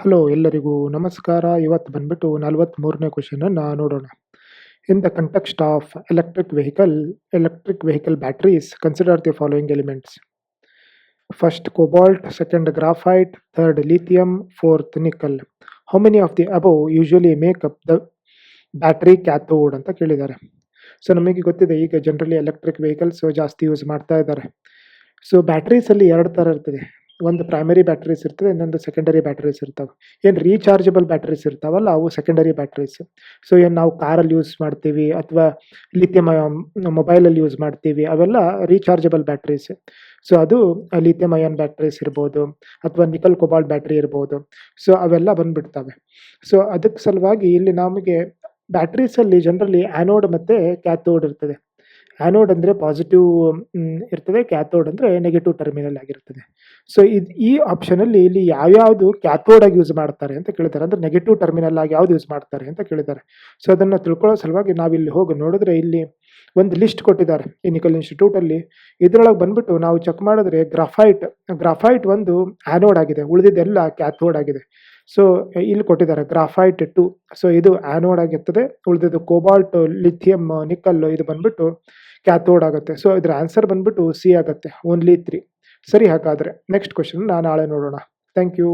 Hello ಎಲ್ಲರಿಗೂ ನಮಸ್ಕಾರ. ಇವತ್ತು ಬಂದ್ಬಿಟ್ಟು 43ನೇ ಕ್ವೆಶ್ಚನನ್ನು ನೋಡೋಣ. In the context of electric vehicle batteries consider the following elements. First cobalt, second graphite, third lithium, fourth nickel. How many of the above usually make up the battery cathode ಅಂತ ಕೇಳಿದ್ದಾರೆ. So ನಮಗೆ ಗೊತ್ತಿದೆ, ಈಗ generally electric vehicles ಜಾಸ್ತಿ use ಮಾಡ್ತಾ ಇದ್ದಾರೆ. So ಬ್ಯಾಟ್ರೀಸಲ್ಲಿ ಎರಡು ಥರ ಇರ್ತದೆ. ಒಂದು ಪ್ರೈಮರಿ ಬ್ಯಾಟ್ರೀಸ್ ಇರ್ತದೆ, ಇನ್ನೊಂದು ಸೆಕೆಂಡರಿ ಬ್ಯಾಟ್ರೀಸ್ ಇರ್ತವೆ. ಏನು ರೀಚಾರ್ಜಬಲ್ ಬ್ಯಾಟ್ರೀಸ್ ಇರ್ತಾವಲ್ಲ, ಅವು ಸೆಕೆಂಡರಿ ಬ್ಯಾಟ್ರೀಸ್. ಸೊ ಏನು ನಾವು ಕಾರಲ್ಲಿ ಯೂಸ್ ಮಾಡ್ತೀವಿ ಅಥವಾ ಲಿಥಿಯಂ ಮೊಬೈಲಲ್ಲಿ ಯೂಸ್ ಮಾಡ್ತೀವಿ, ಅವೆಲ್ಲ ರೀಚಾರ್ಜಬಲ್ ಬ್ಯಾಟ್ರೀಸ್. ಸೊ ಅದು ಲಿಥಿಯಂ ಅಯಾನ್ ಬ್ಯಾಟ್ರೀಸ್ ಇರ್ಬೋದು ಅಥವಾ ನಿಕಲ್ ಕೊಬಾಲ್ಟ್ ಬ್ಯಾಟ್ರಿ ಇರ್ಬೋದು. ಸೊ ಅವೆಲ್ಲ ಬಂದ್ಬಿಡ್ತವೆ. ಸೊ ಅದಕ್ಕೆ ಸಲುವಾಗಿ ಇಲ್ಲಿ ನಮಗೆ ಬ್ಯಾಟ್ರೀಸಲ್ಲಿ ಜನರಲಿ ಆ್ಯನೋಡ್ ಮತ್ತು ಕ್ಯಾಥೋಡ್ ಇರ್ತದೆ. ಆ್ಯನೋಡ್ ಅಂದರೆ ಪಾಸಿಟಿವ್ ಇರ್ತದೆ, ಕ್ಯಾಥೋಡ್ ಅಂದರೆ ನೆಗೆಟಿವ್ ಟರ್ಮಿನಲ್ ಆಗಿರ್ತದೆ. ಸೊ ಈ ಆಪ್ಷನಲ್ಲಿ ಇಲ್ಲಿ ಯಾವ್ಯಾವುದು ಕ್ಯಾಥೋಡ್ ಆಗಿ ಯೂಸ್ ಮಾಡ್ತಾರೆ ಅಂತ ಕೇಳಿದ್ದಾರೆ, ಅಂದರೆ ನೆಗೆಟಿವ್ ಟರ್ಮಿನಲ್ ಆಗಿ ಯಾವ್ದು ಯೂಸ್ ಮಾಡ್ತಾರೆ ಅಂತ ಕೇಳಿದ್ದಾರೆ. ಸೊ ಅದನ್ನು ತಿಳ್ಕೊಳ್ಳೋ ಸಲುವಾಗಿ ನಾವಿಲ್ಲಿ ಹೋಗಿ ನೋಡಿದ್ರೆ ಇಲ್ಲಿ ಒಂದು ಲಿಸ್ಟ್ ಕೊಟ್ಟಿದ್ದಾರೆ ಈ ನಿಕಲ್ ಇನ್ಸ್ಟಿಟ್ಯೂಟಲ್ಲಿ. ಇದರೊಳಗೆ ಬಂದ್ಬಿಟ್ಟು ನಾವು ಚೆಕ್ ಮಾಡಿದ್ರೆ ಗ್ರಾಫೈಟ್ ಒಂದು ಆ್ಯನೋಡ್ ಆಗಿದೆ, ಉಳಿದಿದ್ದೆಲ್ಲ ಕ್ಯಾಥೋಡ್ ಆಗಿದೆ. ಸೊ ಇಲ್ಲಿ ಕೊಟ್ಟಿದ್ದಾರೆ ಗ್ರಾಫೈಟ್ 2. ಸೊ ಇದು ಆ್ಯನೋಡ್ ಆಗಿರ್ತದೆ, ಉಳಿದಿದ್ದು ಕೋಬಾಲ್ಟ್, ಲಿಥಿಯಂ, ನಿಕಲ್ ಇದು ಬಂದ್ಬಿಟ್ಟು ಕ್ಯಾಥೋಡ್ ಆಗುತ್ತೆ. ಸೊ ಇದರ ಆನ್ಸರ್ ಬಂದ್ಬಿಟ್ಟು ಸಿ ಆಗುತ್ತೆ, ಓನ್ಲಿ 3. ಸರಿ, ಹಾಗಾದರೆ ನೆಕ್ಸ್ಟ್ ಕ್ವೆಶ್ಚನ್ ನಾಳೆ ನೋಡೋಣ. Thank you.